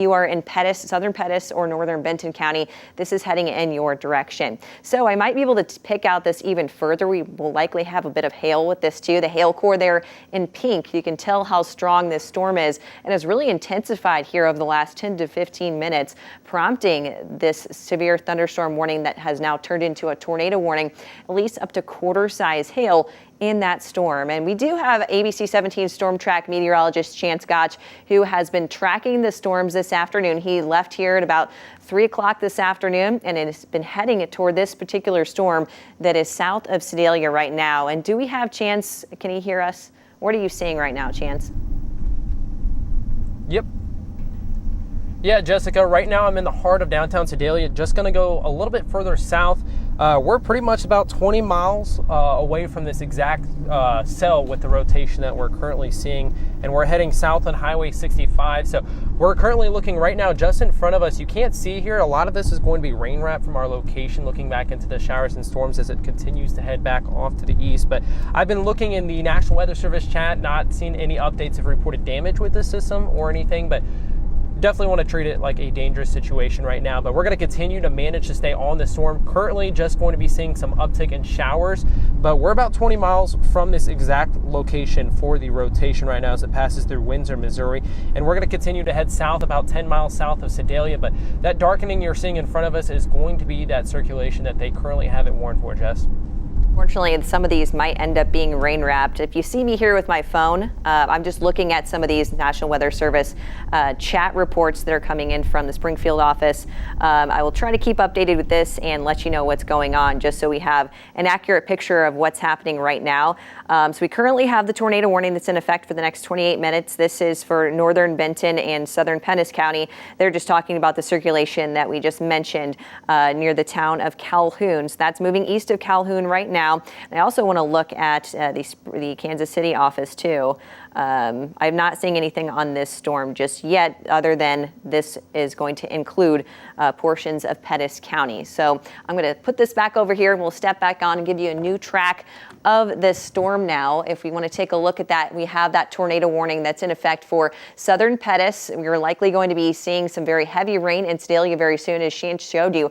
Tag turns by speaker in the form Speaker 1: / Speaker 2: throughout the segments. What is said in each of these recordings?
Speaker 1: You are in Pettis, southern Pettis or northern Benton County, this is heading in your direction. So I might be able to pick out this even further. We will likely have a bit of hail with this too. The hail core there in pink, you can tell how strong this storm is and has really intensified here over the last 10 to 15 minutes, prompting this severe thunderstorm warning that has now turned into a tornado warning, at least up to quarter-size hail in that storm. And we do have ABC 17 storm track meteorologist Chance Gotch, who has been tracking the storms this afternoon. He left here at about 3 o'clock this afternoon and has been heading toward this particular storm that is south of Sedalia right now. And do we have Chance? Can he hear us? What are you seeing right now, Chance?
Speaker 2: Yep. Yeah, Jessica, right now I'm in the heart of downtown Sedalia, just going to go a little bit further south. We're pretty much about 20 miles away from this exact cell with the rotation that we're currently seeing, and we're heading south on Highway 65. So we're currently looking right now just in front of us. You can't see here. A lot of this is going to be rain wrap from our location, looking back into the showers and storms as it continues to head back off to the east. But I've been looking in the National Weather Service chat, not seen any updates of reported damage with this system or anything, but definitely want to treat it like a dangerous situation right now. But we're going to continue to manage to stay on the storm. Currently just going to be seeing some uptick in showers, but we're about 20 miles from this exact location for the rotation right now as it passes through Windsor, Missouri. And we're going to continue to head south about 10 miles south of Sedalia. But that darkening you're seeing in front of us is going to be that circulation that they currently have it warned for, Jess.
Speaker 1: Fortunately, some of these might end up being rain wrapped. If you see me here with my phone, I'm just looking at some of these National Weather Service chat reports that are coming in from the Springfield office. I will try to keep updated with this and let you know what's going on, just so we have an accurate picture of what's happening right now. So we currently have the tornado warning that's in effect for the next 28 minutes. This is for northern Benton and southern Pettis County. They're just talking about the circulation that we just mentioned near the town of Calhoun. So that's moving east of Calhoun right now. And I also want to look at the Kansas City office too. I'm not seeing anything on this storm just yet, other than this is going to include portions of Pettis County. So I'm going to put this back over here and we'll step back on and give you a new track of this storm now. If we want to take a look at that, we have that tornado warning that's in effect for southern Pettis. We're likely going to be seeing some very heavy rain in Sedalia very soon, as Shane showed you.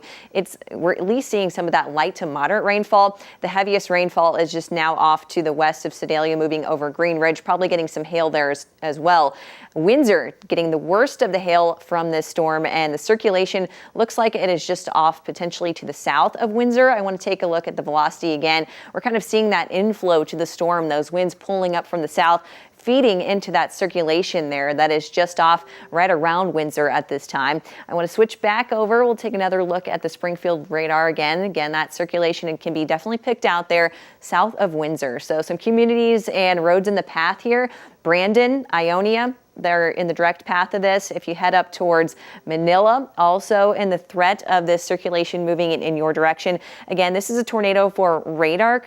Speaker 1: We're at least seeing some of that light to moderate rainfall. The heaviest rainfall is just now off to the west of Sedalia, moving over Green Ridge, probably getting some hail there as well. Windsor getting the worst of the hail from this storm, and the circulation looks like it is just off potentially to the south of Windsor. I want to take a look at the velocity again. We're kind of seeing that inflow to the storm, those winds pulling up from the south, feeding into that circulation there that is just off right around Windsor at this time. I want to switch back over. We'll take another look at the Springfield radar again. Again, that circulation can be definitely picked out there south of Windsor. So some communities and roads in the path here. Brandon, Ionia, they're in the direct path of this. If you head up towards Manila, also in the threat of this circulation moving in your direction. Again, this is a tornado for radar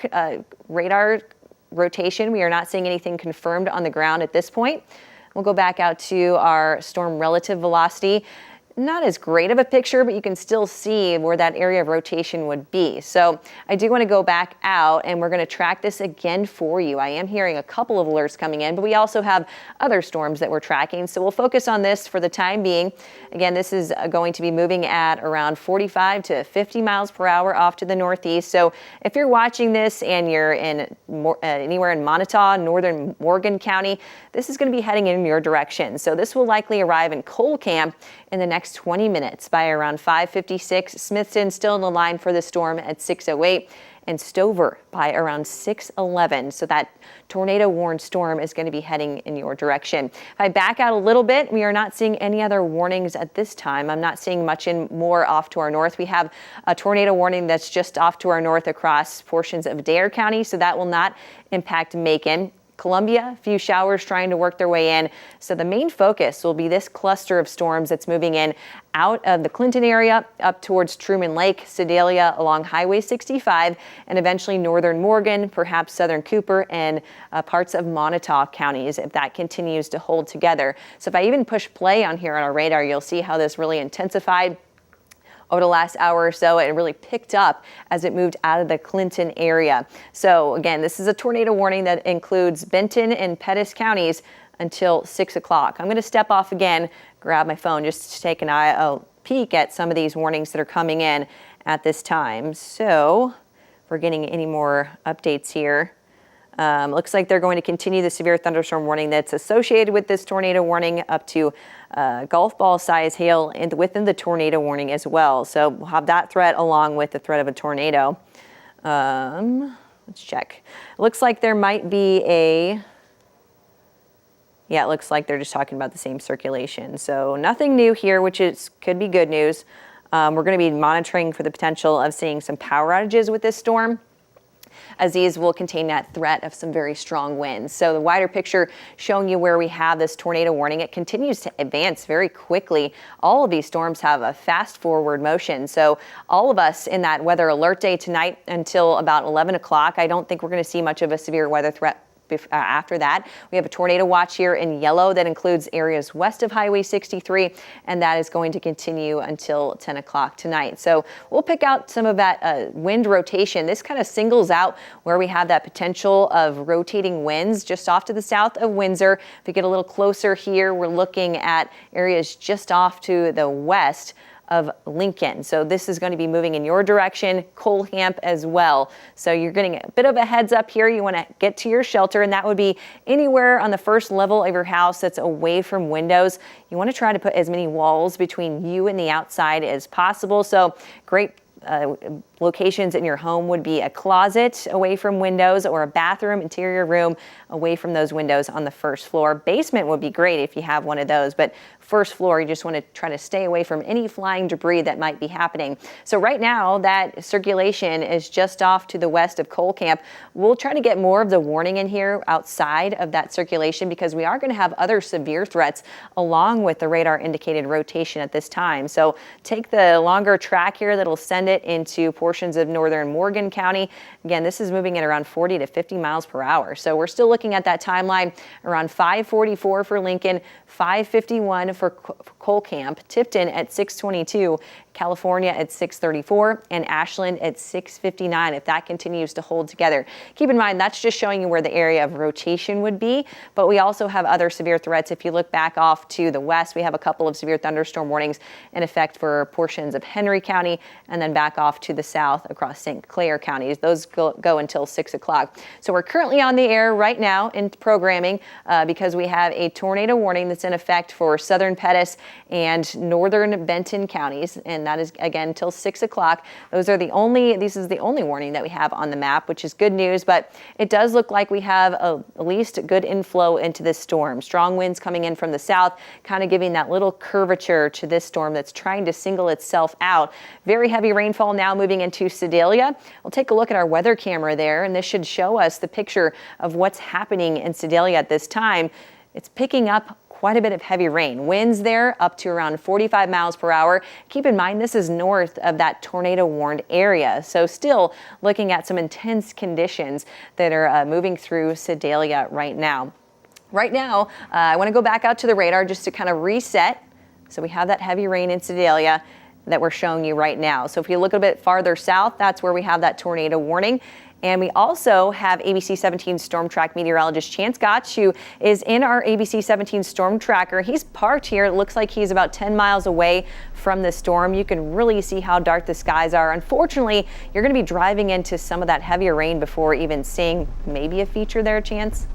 Speaker 1: rotation. We are not seeing anything confirmed on the ground at this point. We'll go back out to our storm relative velocity. Not as great of a picture, but you can still see where that area of rotation would be. So I do want to go back out and we're going to track this again for you. I am hearing a couple of alerts coming in, but we also have other storms that we're tracking. So we'll focus on this for the time being. Again, this is going to be moving at around 45 to 50 miles per hour off to the northeast. So if you're watching this and you're in anywhere in Montauk, northern Morgan County, this is going to be heading in your direction. So this will likely arrive in Cole Camp in the next 20 minutes by around 5:56. Smithton still in the line for the storm at 6:08, and Stover by around 6:11. So that tornado warned storm is going to be heading in your direction. If I back out a little bit, we are not seeing any other warnings at this time. I'm not seeing much more off to our north. We have a tornado warning that's just off to our north across portions of Dare County, so that will not impact Macon. Columbia, a few showers trying to work their way in. So the main focus will be this cluster of storms that's moving in out of the Clinton area up towards Truman Lake, Sedalia along Highway 65, and eventually northern Morgan, perhaps southern Cooper, and parts of Montauk counties if that continues to hold together. So if I even push play on here on our radar, you'll see how this really intensified over the last hour or so. It really picked up as it moved out of the Clinton area. So again, this is a tornado warning that includes Benton and Pettis counties until 6 o'clock. I'm going to step off again, grab my phone just to take a peek at some of these warnings that are coming in at this time. So if we're getting any more updates here. Looks like they're going to continue the severe thunderstorm warning that's associated with this tornado warning up to golf ball size hail within the tornado warning as well. So we'll have that threat along with the threat of a tornado. Let's check. It looks like there might be it looks like they're just talking about the same circulation. So nothing new here, which could be good news. We're going to be monitoring for the potential of seeing some power outages with this storm, as these will contain that threat of some very strong winds. So the wider picture showing you where we have this tornado warning. It continues to advance very quickly. All of these storms have a fast forward motion. So all of us in that weather alert day tonight until about 11 o'clock, I don't think we're going to see much of a severe weather threat. After that, we have a tornado watch here in yellow that includes areas west of Highway 63, and that is going to continue until 10 o'clock tonight. So we'll pick out some of that wind rotation. This kind of singles out where we have that potential of rotating winds just off to the south of Windsor. If we get a little closer here, we're looking at areas just off to the west of Lincoln. So this is going to be moving in your direction, Coleham as well. So you're getting a bit of a heads up here. You want to get to your shelter, and that would be anywhere on the first level of your house that's away from windows. You want to try to put as many walls between you and the outside as possible. So great locations in your home would be a closet away from windows or a bathroom, interior room away from those windows on the first floor. Basement would be great if you have one of those, but first floor, you just want to try to stay away from any flying debris that might be happening. So right now, that circulation is just off to the west of Coleham. We'll try to get more of the warning in here outside of that circulation because we are going to have other severe threats along with the radar indicated rotation at this time. So take the longer track here that'll send it into portions of northern Morgan County. Again, this is moving at around 40 to 50 miles per hour. So we're still looking at that timeline around 5:44 for Lincoln, 5:51 for Coleham, Tipton at 6:22, California at 6:34, and Ashland at 6:59 if that continues to hold together. Keep in mind, that's just showing you where the area of rotation would be, but we also have other severe threats. If you look back off to the west, we have a couple of severe thunderstorm warnings in effect for portions of Henry County, and then back off to the south across St. Clair counties. Those go until 6 o'clock. So we're currently on the air right now in programming because we have a tornado warning that's in effect for southern Pettis and northern Benton counties, and that is again until 6 o'clock. This is the only warning that we have on the map, which is good news, but it does look like we have at least good inflow into this storm. Strong winds coming in from the south, kind of giving that little curvature to this storm that's trying to single itself out. Very heavy rainfall now moving into Sedalia. We'll take a look at our weather camera there, and this should show us the picture of what's happening in Sedalia at this time. It's picking up quite a bit of heavy rain. Winds there up to around 45 miles per hour. Keep in mind, this is north of that tornado warned area. So still looking at some intense conditions that are moving through Sedalia right now. Right now, I want to go back out to the radar just to kind of reset. So we have that heavy rain in Sedalia that we're showing you right now. So if you look a bit farther south, that's where we have that tornado warning. And we also have ABC 17 Storm Track meteorologist Chance Gotch, who is in our ABC 17 Storm Tracker. He's parked here. It looks like he's about 10 miles away from the storm. You can really see how dark the skies are. Unfortunately, you're going to be driving into some of that heavier rain before even seeing maybe a feature there, Chance.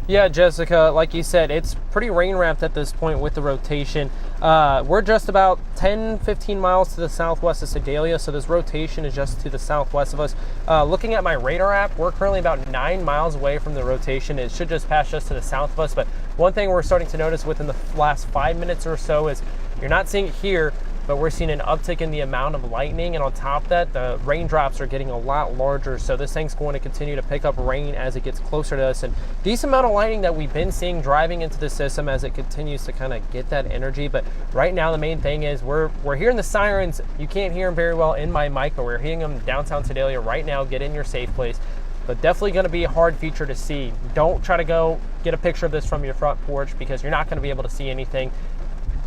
Speaker 2: Yeah, Jessica, like you said, it's pretty rain wrapped at this point with the rotation. We're just about 10-15 miles to the southwest of Sedalia, so this rotation is just to the southwest of us. Looking at my radar app, we're currently about 9 miles away from the rotation. It should just pass just to the south of us, but one thing we're starting to notice within the last 5 minutes or so is you're not seeing it here, but we're seeing an uptick in the amount of lightning, and on top of that, the raindrops are getting a lot larger, so this thing's going to continue to pick up rain as it gets closer to us, and decent amount of lightning that we've been seeing driving into the system as it continues to kind of get that energy. But right now, the main thing is we're hearing the sirens. You can't hear them very well in my mic, but we're hearing them downtown Sedalia right now. Get in your safe place. But definitely going to be a hard feature to see. Don't try to go get a picture of this from your front porch because you're not going to be able to see anything.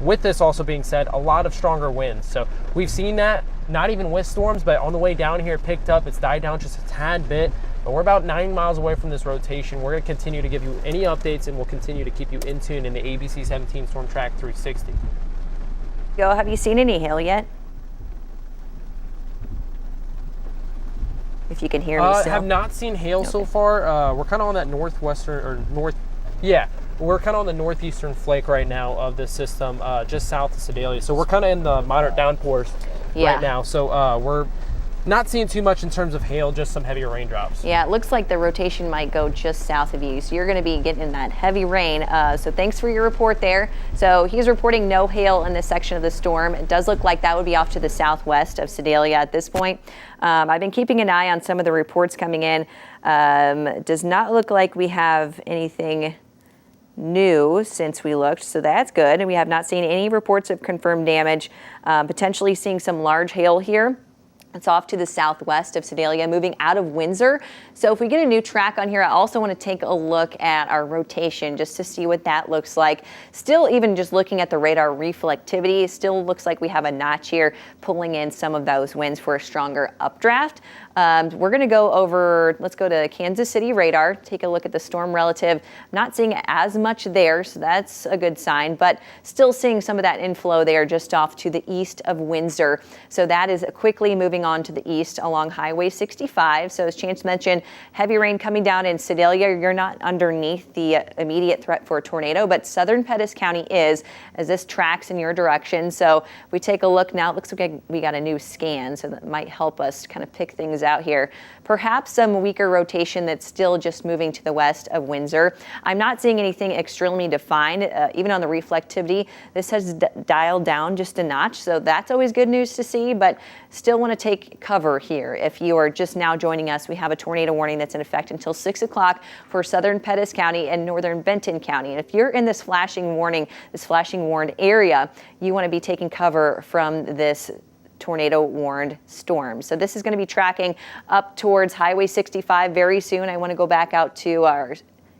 Speaker 2: With this also being said, a lot of stronger winds. So we've seen that, not even with storms, but on the way down here, it picked up. It's died down just a tad bit. But we're about 9 miles away from this rotation. We're going to continue to give you any updates, and we'll continue to keep you in tune in the ABC 17 Storm Track 360.
Speaker 1: Joe, have you seen any hail yet? If you can hear me still.
Speaker 2: Have not seen hail so far. We're kind of on that northwestern or north. Yeah, we're kind of on the northeastern flake right now of this system, just south of Sedalia. So we're kind of in the moderate downpours right now. So we're not seeing too much in terms of hail, just some heavier raindrops.
Speaker 1: Yeah, it looks like the rotation might go just south of you, so you're going to be getting that heavy rain. So thanks for your report there. So he's reporting no hail in this section of the storm. It does look like that would be off to the southwest of Sedalia at this point. I've been keeping an eye on some of the reports coming in. Does not look like we have anything new since we looked, so that's good. And we have not seen any reports of confirmed damage, potentially seeing some large hail here. It's off to the southwest of Sedalia, moving out of Windsor. So if we get a new track on here, I also want to take a look at our rotation just to see what that looks like. Still, even just looking at the radar reflectivity, still looks like we have a notch here pulling in some of those winds for a stronger updraft. We're going to go over, let's go to Kansas City radar, take a look at the storm relative. Not seeing as much there, so that's a good sign, but still seeing some of that inflow there just off to the east of Windsor. So that is quickly moving on to the east along Highway 65. So as Chance mentioned, heavy rain coming down in Sedalia. You're not underneath the immediate threat for a tornado, but southern Pettis County is, as this tracks in your direction. So we take a look now. It looks like we got a new scan, so that might help us kind of pick things out here. Perhaps some weaker rotation that's still just moving to the west of Windsor. I'm not seeing anything extremely defined, even on the reflectivity. This has dialed down just a notch, so that's always good news to see, but still want to take cover here. If you are just now joining us, we have a tornado warning that's in effect until 6 o'clock for southern Pettis County and northern Benton County. And if you're in this flashing warning, this flashing warned area, you want to be taking cover from this tornado warned storm. So this is going to be tracking up towards Highway 65 very soon. I want to go back out to our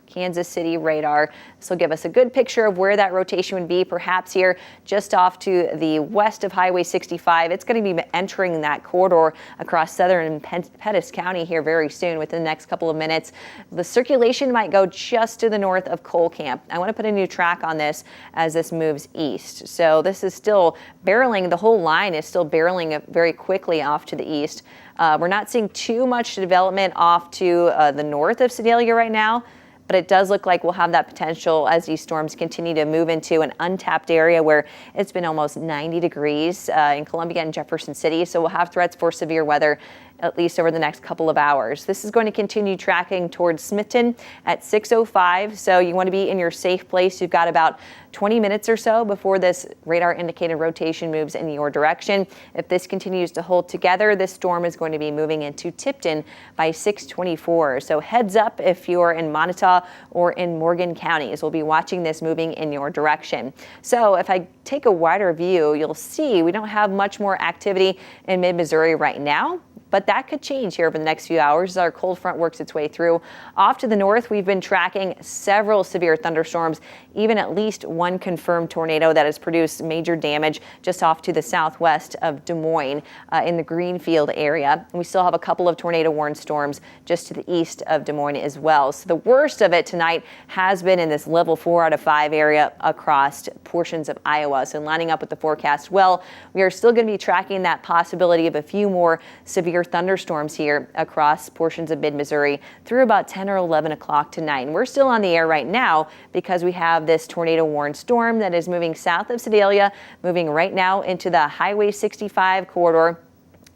Speaker 1: Kansas City radar. This will give us a good picture of where that rotation would be, perhaps here just off to the west of Highway 65. It's going to be entering that corridor across southern Pettis County here very soon within the next couple of minutes. The circulation might go just to the north of Cole Camp. I want to put a new track on this as this moves east. So this is still barreling, the whole line is still barreling very quickly off to the east. We're not seeing too much development off to the north of Sedalia right now, but it does look like we'll have that potential as these storms continue to move into an untapped area where it's been almost 90 degrees in Columbia and Jefferson City. So we'll have threats for severe weather at least over the next couple of hours. This is going to continue tracking towards Smithton at 6:05. So you want to be in your safe place. You've got about 20 minutes or so before this radar indicated rotation moves in your direction. If this continues to hold together, this storm is going to be moving into Tipton by 6:24. So heads up if you're in Montauk or in Morgan counties. We'll be watching this moving in your direction. So if I take a wider view, you'll see we don't have much more activity in mid-Missouri right now. But that could change here over the next few hours as our cold front works its way through. Off to the north, we've been tracking several severe thunderstorms, even at least one confirmed tornado that has produced major damage just off to the southwest of Des Moines in the Greenfield area. And we still have a couple of tornado warned storms just to the east of Des Moines as well. So the worst of it tonight has been in this level 4 out of 5 area across portions of Iowa. So lining up with the forecast well, we are still going to be tracking that possibility of a few more severe thunderstorms here across portions of mid-Missouri through about 10 or 11 o'clock tonight. And we're still on the air right now because we have this tornado warned storm that is moving south of Sedalia, moving right now into the Highway 65 corridor.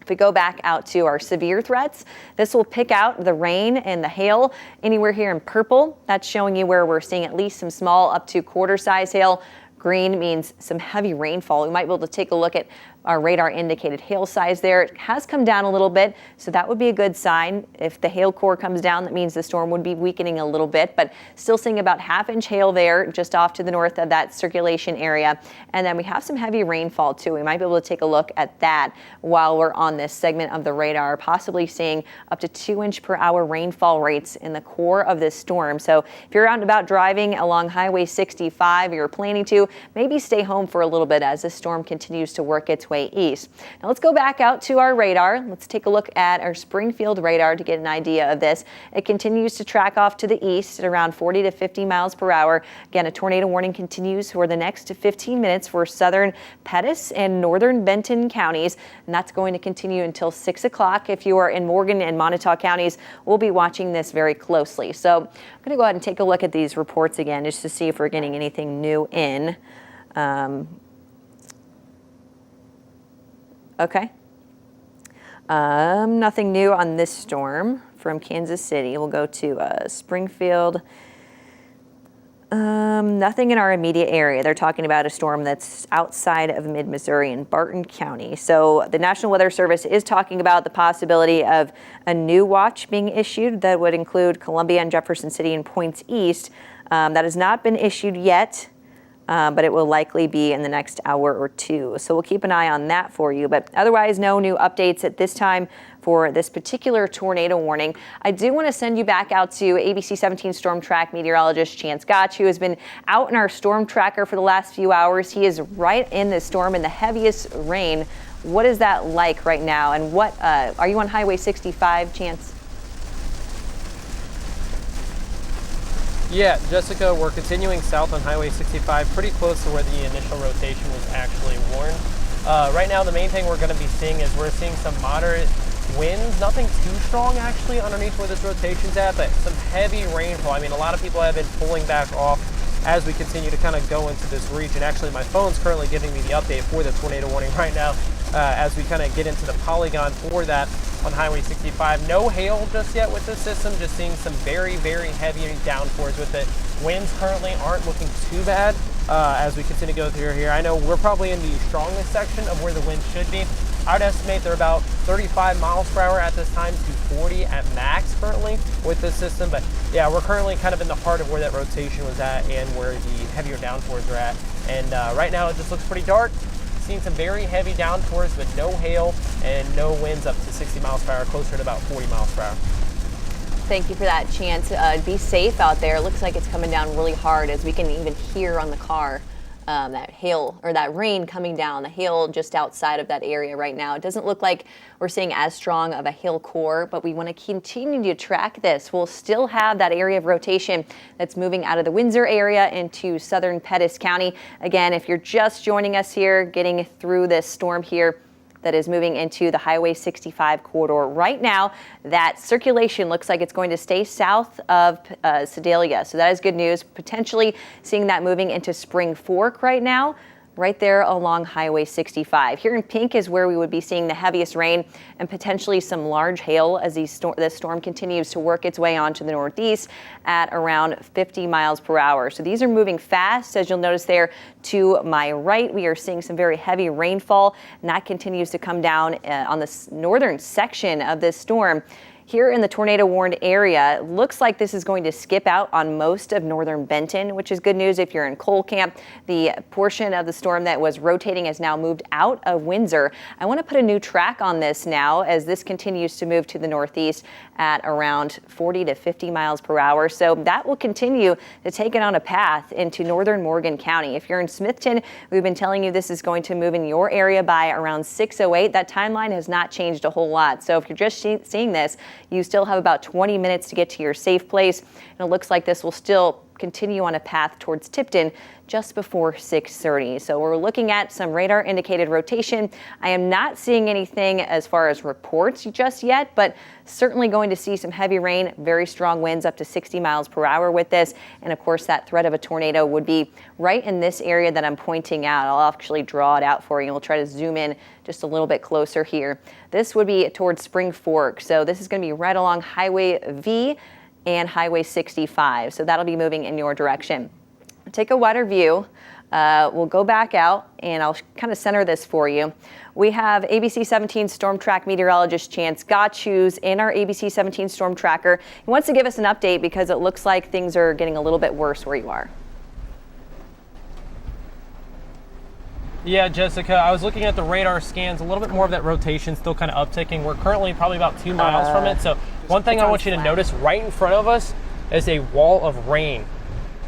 Speaker 1: If we go back out to our severe threats, this will pick out the rain and the hail anywhere here in purple. That's showing you where we're seeing at least some small up to quarter size hail. Green means some heavy rainfall. We might be able to take a look at our radar indicated hail size there. It has come down a little bit, so that would be a good sign. If the hail core comes down, that means the storm would be weakening a little bit, but still seeing about half-inch hail there just off to the north of that circulation area. And then we have some heavy rainfall too. We might be able to take a look at that while we're on this segment of the radar, possibly seeing up to 2-inch per hour rainfall rates in the core of this storm. So if you're out and about driving along Highway 65, or you're planning to, maybe stay home for a little bit as this storm continues to work its way way east. Now let's go back out to our radar. Let's take a look at our Springfield radar to get an idea of this. It continues to track off to the east at around 40 to 50 miles per hour. Again, a tornado warning continues for the next 15 minutes for southern Pettis and northern Benton counties, and that's going to continue until 6 o'clock. If you are in Morgan and Montauk counties, we'll be watching this very closely. So I'm going to go ahead and take a look at these reports again just to see if we're getting anything new in. Okay. Nothing new on this storm from Kansas City. We'll go to Springfield. Nothing in our immediate area. They're talking about a storm that's outside of mid-Missouri in Barton County. So the National Weather Service is talking about the possibility of a new watch being issued that would include Columbia and Jefferson City and points east. That has not been issued yet, but it will likely be in the next hour or two. So we'll keep an eye on that for you. But otherwise, no new updates at this time for this particular tornado warning. I do want to send you back out to ABC 17 Storm Track meteorologist Chance Gotch, who has been out in our storm tracker for the last few hours. He is right in the storm in the heaviest rain. What is that like right now? And what are you on Highway 65, Chance?
Speaker 2: Yeah, Jessica, we're continuing south on Highway 65, pretty close to where the initial rotation was actually warned. Right now, the main thing we're going to be seeing is we're seeing some moderate winds, nothing too strong actually underneath where this rotation's at, but some heavy rainfall. I mean, a lot of people have been pulling back off as we continue to kind of go into this region. Actually, my phone's currently giving me the update for the tornado warning right now as we kind of get into the polygon for that on Highway 65. No hail just yet with this system, just seeing some very, very heavy downpours with it. Winds currently aren't looking too bad as we continue to go through here. I know we're probably in the strongest section of where the wind should be. I would estimate they're about 35 miles per hour at this time to 40 at max currently with this system. But yeah, we're currently kind of in the heart of where that rotation was at and where the heavier downpours are at. And right now it just looks pretty dark. Seeing some very heavy downpours, but no hail and no winds up to 60 miles per hour, closer to about 40 miles per hour.
Speaker 1: Thank you for that, Chance. Be safe out there. It looks like it's coming down really hard, as we can even hear on the car. That hail or that rain coming down, the hail just outside of that area right now. It doesn't look like we're seeing as strong of a hail core, but we want to continue to track this. We'll still have that area of rotation that's moving out of the Windsor area into southern Pettis County. Again, if you're just joining us here, getting through this storm here, that is moving into the Highway 65 corridor. Right now, that circulation looks like it's going to stay south of Sedalia. So that is good news. Potentially seeing that moving into Spring Fork right now, right there along Highway 65. Here in pink is where we would be seeing the heaviest rain and potentially some large hail as this storm continues to work its way onto the northeast at around 50 miles per hour. So these are moving fast. As you'll notice there to my right, we are seeing some very heavy rainfall, and that continues to come down on the northern section of this storm. Here in the tornado warned area, it looks like this is going to skip out on most of northern Benton, which is good news if you're in Cole Camp. The portion of the storm that was rotating has now moved out of Windsor. I want to put a new track on this now as this continues to move to the northeast at around 40 to 50 miles per hour. So that will continue to take it on a path into northern Morgan County. If you're in Smithton, we've been telling you this is going to move in your area by around 6:08. That timeline has not changed a whole lot. So if you're just seeing this, you still have about 20 minutes to get to your safe place. And it looks like this will still continue on a path towards Tipton just before 6:30. So we're looking at some radar indicated rotation. I am not seeing anything as far as reports just yet, but certainly going to see some heavy rain, very strong winds up to 60 miles per hour with this. And of course, that threat of a tornado would be right in this area that I'm pointing out. I'll actually draw it out for you. We'll try to zoom in just a little bit closer here. This would be towards Spring Fork. So this is going to be right along Highway V and Highway 65. So that'll be moving in your direction. Take a wider view. We'll go back out and I'll kind of center this for you. We have ABC 17 Storm Track meteorologist Chance Gotch, who's in our ABC 17 Storm Tracker. He wants to give us an update because it looks like things are getting a little bit worse where you are.
Speaker 2: Yeah, Jessica, I was looking at the radar scans, a little bit more of that rotation still kind of upticking. We're currently probably about 2 miles from it. So one thing I want you to notice right in front of us is a wall of rain.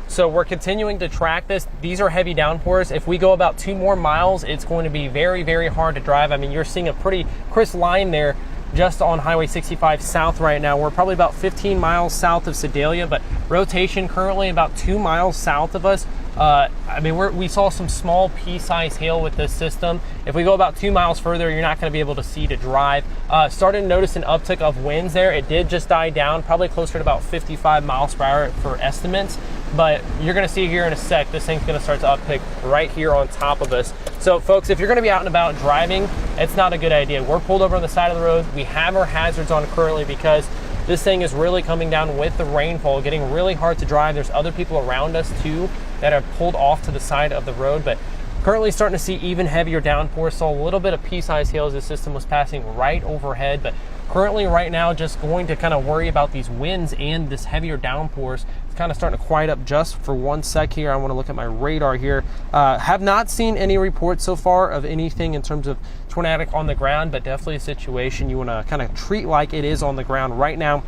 Speaker 2: So we're continuing to track this. These are heavy downpours. If we go about 2 more miles, it's going to be very, very hard to drive. I mean, you're seeing a pretty crisp line there just on Highway 65 south right now. We're probably about 15 miles south of Sedalia, but rotation currently about 2 miles south of us. I mean, we saw some small pea-sized hail with this system. If we go about 2 miles further, you're not going to be able to see to drive. Started to notice an uptick of winds there. It did just die down, probably closer to about 55 miles per hour for estimates. But you're going to see here in a sec, this thing's going to start to uptick right here on top of us. So folks, if you're going to be out and about driving, it's not a good idea. We're pulled over on the side of the road. We have our hazards on currently because this thing is really coming down with the rainfall, getting really hard to drive. There's other people around us too that have pulled off to the side of the road, but currently starting to see even heavier downpours. Saw a little bit of pea-sized hail as the system was passing right overhead, but currently right now just going to kind of worry about these winds and this heavier downpours. It's kind of starting to quiet up just for 1 sec here. I want to look at my radar here. Have not seen any reports so far of anything in terms of tornadic on the ground, but definitely a situation you want to kind of treat like it is on the ground right now,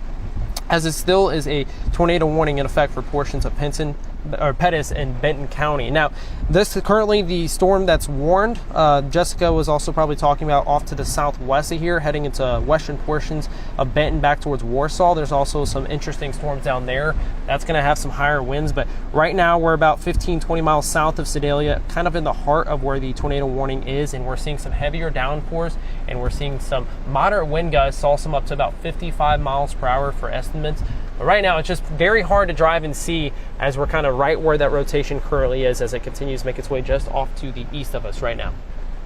Speaker 2: as it still is a tornado warning in effect for portions of Pettis and Benton County. Now, this is currently the storm that's warned. Jessica was also probably talking about off to the southwest of here, heading into western portions of Benton back towards Warsaw. There's also some interesting storms down there. That's going to have some higher winds, but right now we're about 15-20 miles south of Sedalia, kind of in the heart of where the tornado warning is, and we're seeing some heavier downpours, and we're seeing some moderate wind gusts, saw some up to about 55 miles per hour for estimates. But right now, it's just very hard to drive and see as we're kind of right where that rotation currently is as it continues to make its way just off to the east of us right now.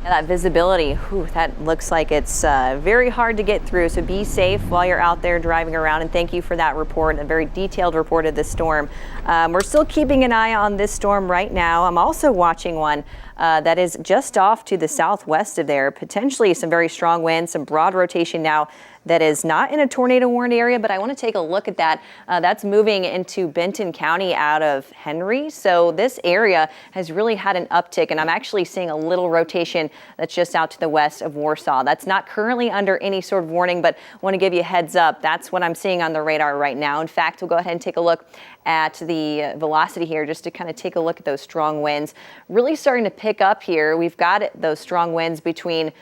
Speaker 1: Yeah, that visibility, that looks like it's very hard to get through. So be safe while you're out there driving around. And thank you for that report, a very detailed report of this storm. We're still keeping an eye on this storm right now. I'm also watching one that is just off to the southwest of there. Potentially some very strong winds, some broad rotation now that is not in a tornado warned area, but I want to take a look at that. That's moving into Benton County out of Henry. So this area has really had an uptick, and I'm actually seeing a little rotation that's just out to the west of Warsaw. That's not currently under any sort of warning, but want to give you a heads up. That's what I'm seeing on the radar right now. In fact, we'll go ahead and take a look at the velocity here just to kind of take a look at those strong winds. Really starting to pick up here. We've got those strong winds between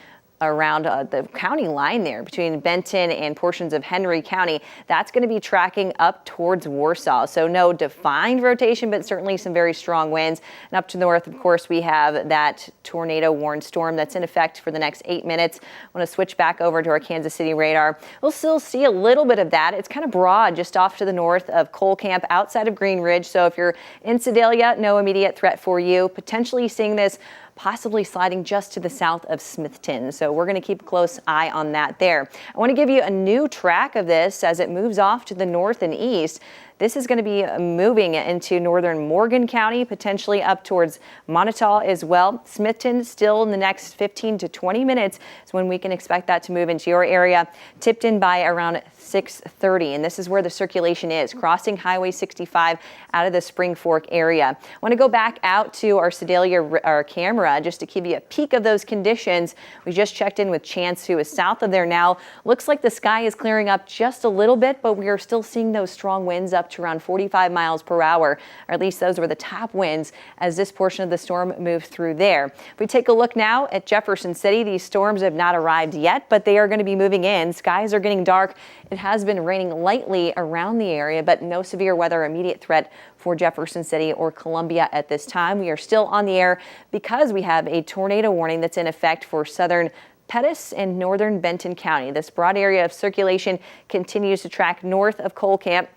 Speaker 1: around the county line there between Benton and portions of Henry County. That's going to be tracking up towards Warsaw. So no defined rotation, but certainly some very strong winds. And up to the north, of course, we have that tornado warned storm that's in effect for the next 8 minutes. I want to switch back over to our Kansas City radar. We'll still see a little bit of that. It's kind of broad just off to the north of Cole Camp outside of Green Ridge. So if you're in Sedalia, no immediate threat for you. Potentially seeing this possibly sliding just to the south of Smithton. So we're going to keep a close eye on that there. I want to give you a new track of this as it moves off to the north and east. This is going to be moving into northern Morgan County, potentially up towards Montauk as well. Smithton still in the next 15 to 20 minutes is when we can expect that to move into your area. Tipped in by around 6:30, and this is where the circulation is, crossing Highway 65 out of the Spring Fork area. I want to go back out to our Sedalia our camera just to give you a peek of those conditions. We just checked in with Chance, who is south of there now. Looks like the sky is clearing up just a little bit, but we are still seeing those strong winds up to around 45 miles per hour, or at least those were the top winds as this portion of the storm moved through there. If we take a look now at Jefferson City, these storms have not arrived yet, but they are going to be moving in. Skies are getting dark. It has been raining lightly around the area, but no severe weather immediate threat for Jefferson City or Columbia at this time. We are still on the air because we have a tornado warning that's in effect for southern Pettis and northern Benton County. This broad area of circulation continues to track north of Cole Camp.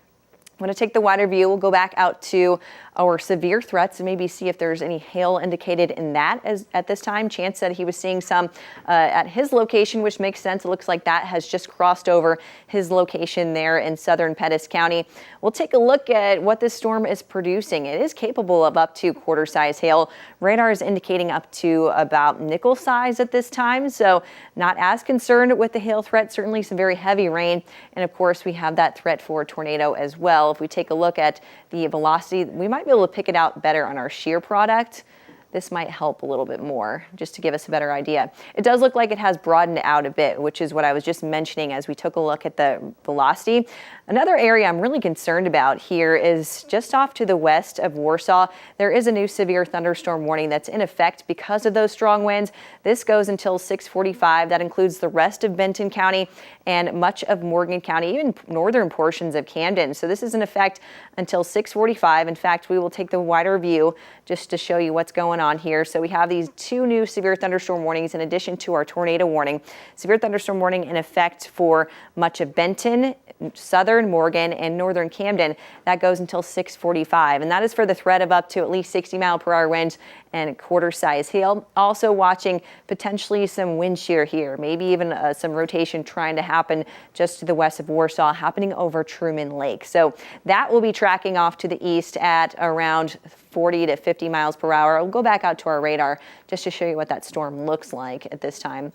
Speaker 1: I'm going to take the wider view. We'll go back out to our severe threats and maybe see if there's any hail indicated in that at this time. Chance said he was seeing some at his location, which makes sense. It looks like that has just crossed over his location there in southern Pettis County. We'll take a look at what this storm is producing. It is capable of up to quarter-size hail. Radar is indicating up to about nickel size at this time, so not as concerned with the hail threat. Certainly some very heavy rain, and of course we have that threat for a tornado as well. If we take a look at the velocity, we might be able to pick it out better on our shear product. This might help a little bit more just to give us a better idea. It does look like it has broadened out a bit, which is what I was just mentioning as we took a look at the velocity. Another area I'm really concerned about here is just off to the west of Warsaw. There is a new severe thunderstorm warning that's in effect because of those strong winds. This goes until 6:45. That includes the rest of Benton County and much of Morgan County, even northern portions of Camden. So this is in effect until 6:45. In fact, we will take the wider view just to show you what's going on here. So we have these two new severe thunderstorm warnings in addition to our tornado warning. Severe thunderstorm warning in effect for much of Benton, southern Morgan, and northern Camden. That goes until 6:45, and that is for the threat of up to at least 60-mile-per-hour winds and quarter-size hail. Also watching potentially some wind shear here, maybe even some rotation trying to happen just to the west of Warsaw, happening over Truman Lake. So that will be tracking off to the east at around 40 to 50 miles per hour. We'll go back out to our radar just to show you what that storm looks like at this time.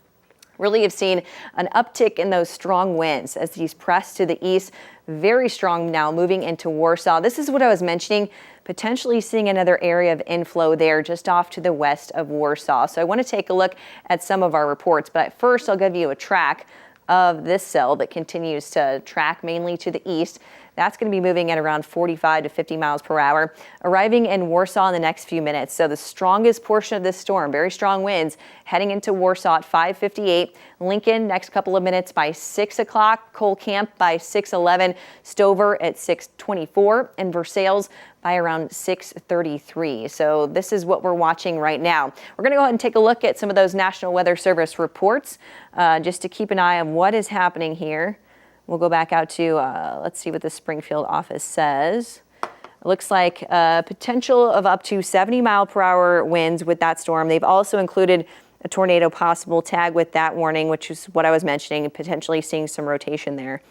Speaker 1: Really have seen an uptick in those strong winds as these press to the east. Very strong now moving into Warsaw. This is what I was mentioning, potentially seeing another area of inflow there just off to the west of Warsaw. So I want to take a look at some of our reports, but first I'll give you a track of this cell that continues to track mainly to the east. That's going to be moving at around 45 to 50 miles per hour, arriving in Warsaw in the next few minutes. So the strongest portion of this storm, very strong winds, heading into Warsaw at 5:58. Lincoln, next couple of minutes by 6 o'clock. Cole Camp by 6:11. Stover at 6:24. And Versailles by around 6:33. So this is what we're watching right now. We're going to go ahead and take a look at some of those National Weather Service reports just to keep an eye on what is happening here. We'll go back out to, let's see what the Springfield office says. It looks like potential of up to 70-mile-per-hour winds with that storm. They've also included a tornado possible tag with that warning, which is what I was mentioning, potentially seeing some rotation there.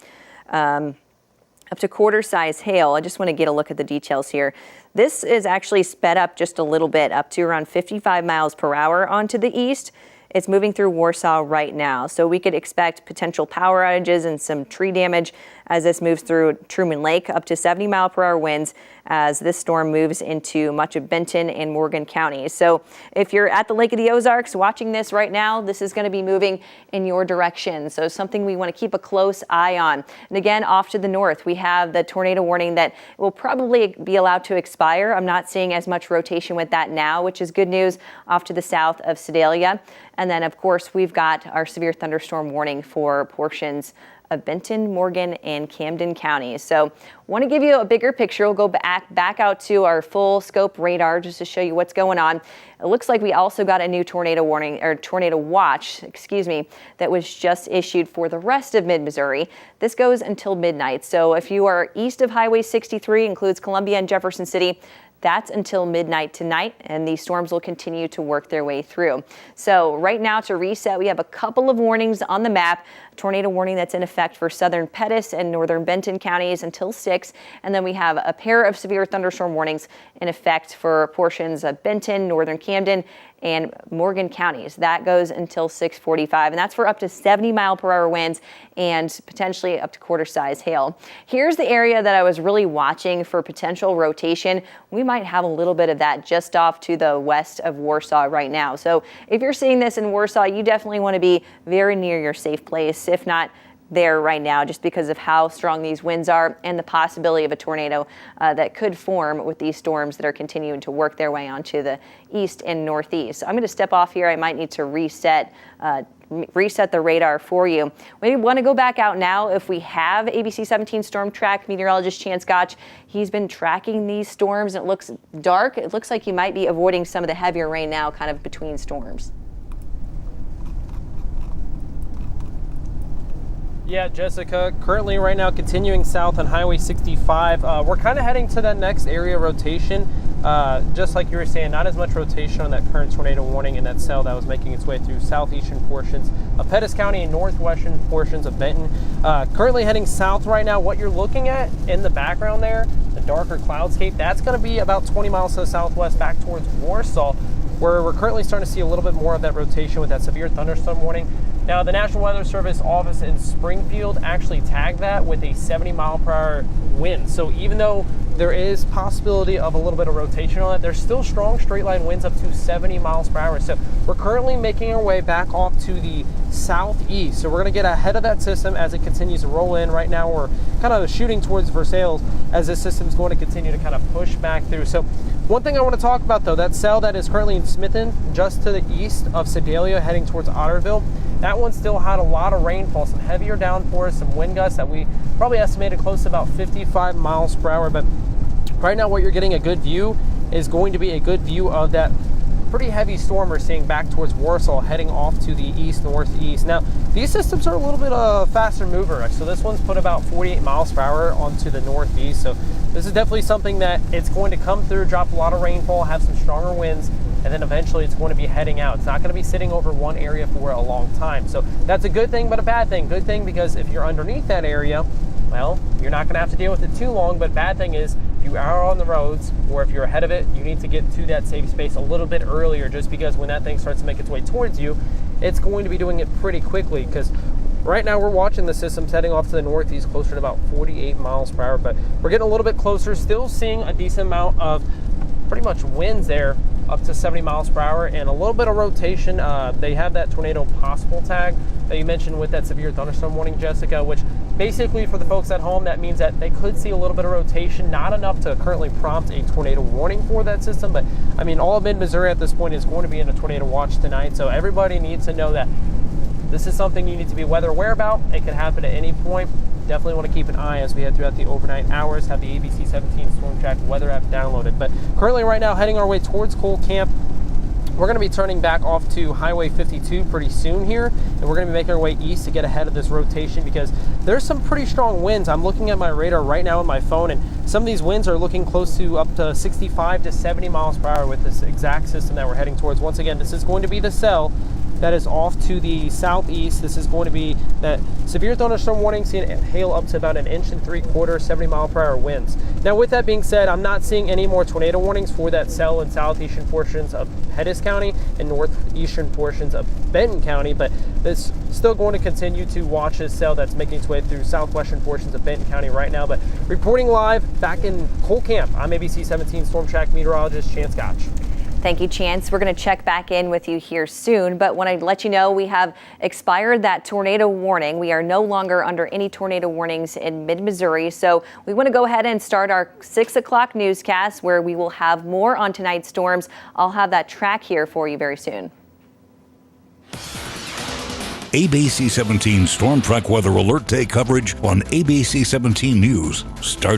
Speaker 1: Up to quarter-size hail. I just want to get a look at the details here. This is actually sped up just a little bit, up to around 55 miles per hour onto the east. It's moving through Warsaw right now, so we could expect potential power outages and some tree damage as this moves through Truman Lake, up to 70-mile-per-hour winds as this storm moves into much of Benton and Morgan County. So if you're at the Lake of the Ozarks watching this right now, this is going to be moving in your direction. So something we want to keep a close eye on. And again, off to the north, we have the tornado warning that will probably be allowed to expire. I'm not seeing as much rotation with that now, which is good news. Off to the south of Sedalia. And then, of course, we've got our severe thunderstorm warning for portions of Benton, Morgan, and Camden counties. So want to give you a bigger picture. We'll go back out to our full scope radar just to show you what's going on. It looks like we also got a new tornado warning, or tornado watch, that was just issued for the rest of mid-Missouri. This goes until midnight. So if you are east of Highway 63, includes Columbia and Jefferson City, that's until midnight tonight, and these storms will continue to work their way through. So right now, to reset, we have a couple of warnings on the map. Tornado warning that's in effect for southern Pettis and northern Benton counties until 6. And then we have a pair of severe thunderstorm warnings in effect for portions of Benton, northern Camden, and Morgan counties. That goes until 6:45, and that's for up to 70-mile-per-hour winds and potentially up to quarter-size hail. Here's the area that I was really watching for potential rotation. We might have a little bit of that just off to the west of Warsaw right now. So if you're seeing this in Warsaw, you definitely want to be very near your safe place, if not there right now, just because of how strong these winds are and the possibility of a tornado that could form with these storms that are continuing to work their way onto the east and northeast. So I'm going to step off here. I might need to reset the radar for you. We want to go back out now. If we have ABC 17 storm track meteorologist Chance Gotch, he's been tracking these storms. It looks dark. It looks like you might be avoiding some of the heavier rain now, kind of between storms.
Speaker 2: Yeah, Jessica, currently right now continuing south on Highway 65. We're kind of heading to that next area rotation. Just like you were saying, not as much rotation on that current tornado warning in that cell that was making its way through southeastern portions of Pettis County and northwestern portions of Benton. Currently heading south right now. What you're looking at in the background there, the darker cloudscape, that's going to be about 20 miles to the southwest back towards Warsaw, where we're currently starting to see a little bit more of that rotation with that severe thunderstorm warning. Now, the National Weather Service office in Springfield actually tagged that with a 70-mile-per-hour wind. So even though there is possibility of a little bit of rotation on it. There's still strong straight line winds up to 70 miles per hour. So we're currently making our way back off to the southeast. So we're going to get ahead of that system as it continues to roll in. Right now we're kind of shooting towards Versailles as this system is going to continue to kind of push back through. So one thing I want to talk about though, that cell that is currently in Smithen, just to the east of Sedalia, heading towards Otterville, that one still had a lot of rainfall, some heavier downpours, some wind gusts that we probably estimated close to about 55 miles per hour. But right now what you're getting a good view is going to be a good view of that pretty heavy storm we're seeing back towards Warsaw, heading off to the east northeast. Now these systems are a little bit faster mover, so this one's put about 48 miles per hour onto the northeast. So this is definitely something that it's going to come through, drop a lot of rainfall, have some stronger winds, and then eventually it's going to be heading out. It's not going to be sitting over one area for a long time. So that's a good thing, but a bad thing. Good thing because if you're underneath that area, well, you're not going to have to deal with it too long. But bad thing is, if you are on the roads, or if you're ahead of it, you need to get to that safe space a little bit earlier, just because when that thing starts to make its way towards you, it's going to be doing it pretty quickly. Because right now we're watching the system heading off to the northeast, closer to about 48 miles per hour. But we're getting a little bit closer, still seeing a decent amount of pretty much winds there, up to 70 miles per hour, and a little bit of rotation. They have that tornado possible tag that you mentioned with that severe thunderstorm warning, Jessica, which basically for the folks at home, that means that they could see a little bit of rotation, not enough to currently prompt a tornado warning for that system. But I mean, all of mid-Missouri at this point is going to be in a tornado watch tonight. So everybody needs to know that this is something you need to be weather aware about. It could happen at any point. Definitely want to keep an eye as we head throughout the overnight hours. Have the ABC 17 Storm Track weather app downloaded. But currently right now heading our way towards Cole Camp. We're going to be turning back off to Highway 52 pretty soon here, and we're going to be making our way east to get ahead of this rotation because there's some pretty strong winds. I'm looking at my radar right now on my phone, and some of these winds are looking close to up to 65 to 70 miles per hour with this exact system that we're heading towards. Once again, this is going to be the cell that is off to the southeast. This is going to be that severe thunderstorm warning, seeing hail up to about 1.75 inches, 70 mile per hour winds. Now with that being said, I'm not seeing any more tornado warnings for that cell in southeastern portions of Pettis County and northeastern portions of Benton County, but it's still going to continue to watch this cell that's making its way through southwestern portions of Benton County right now. But reporting live back in Cole Camp, I'm ABC 17 Storm Track meteorologist Chance Gotch.
Speaker 1: Thank you, Chance. We're going to check back in with you here soon, but when I let you know we have expired that tornado warning, we are no longer under any tornado warnings in mid-Missouri. So we want to go ahead and start our 6 o'clock newscast where we will have more on tonight's storms. I'll have that track here for you very soon.
Speaker 3: ABC 17 Storm Track Weather Alert Day coverage on ABC 17 News starts